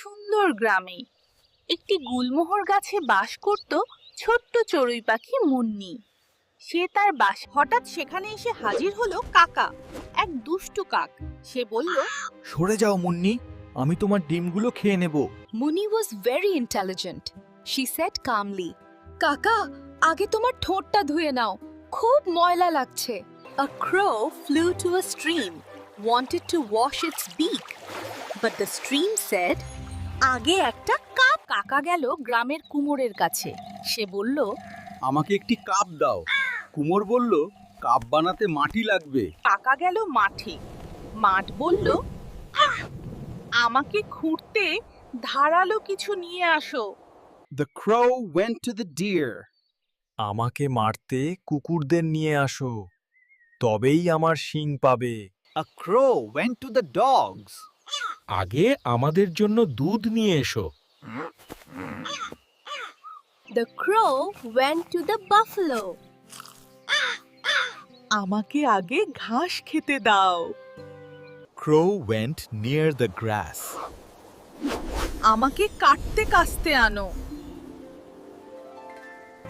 সুন্দর গ্রামে একটি গুলমোহর গাছে বাস করত ছোট্ট চড়ুই পাখি মুন্নি। সে তার বাসা হঠাৎ সেখানে এসে হাজির হলো কাকা, এক দুষ্টু কাক। সে বলল, সরে যাও মুন্নি, আমি তোমার ডিমগুলো খেয়ে নেব। মুনি was very intelligent. She said calmly, কাকা, আগে তোমার ঠোঁটটা ধুয়ে নাও, খুব ময়লা লাগছে। A crow flew to a stream, wanted to wash its beak, but the stream said, আগে একটা কাপ। কাকা গেল গ্রামের কুমোরের কাছে। সে বলল, আমাকে একটি কাপ দাও। কুমোর বলল, কাপ বানাতে মাটি লাগবে। কাকা গেল মাঠে। মাঠ বলল, আমাকে খুঁড়তে ধারালো কিছু নিয়ে আসো। The crow went to the deer. আমাকে মারতে কুকুরদের নিয়ে আসো, তবেই আমার শিং পাবে। A crow went to the dogs. আগে আমাদের জন্য দুধ নিয়ে এসো। the crow went to the buffalo. আমাকে আগে ঘাস খেতে দাও। Crow went near the grass. আমাকে কাটতে কাস্তে আনো।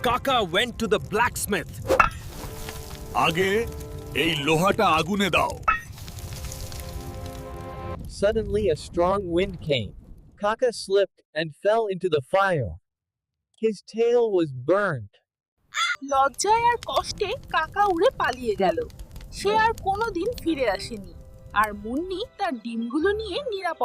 Kaka went to the blacksmith. আগে এই লোহাটা আগুনে দাও। Suddenly a strong wind came. Kaka slipped and fell into the fire. His tail was burned. লজ্জায় আর কষ্টে কাকা উড়ে পালিয়ে গেল। সে আর কোনোদিন ফিরে আসেনি। আর মুন্নি তার ডিমগুলো নিয়ে নিরাপদে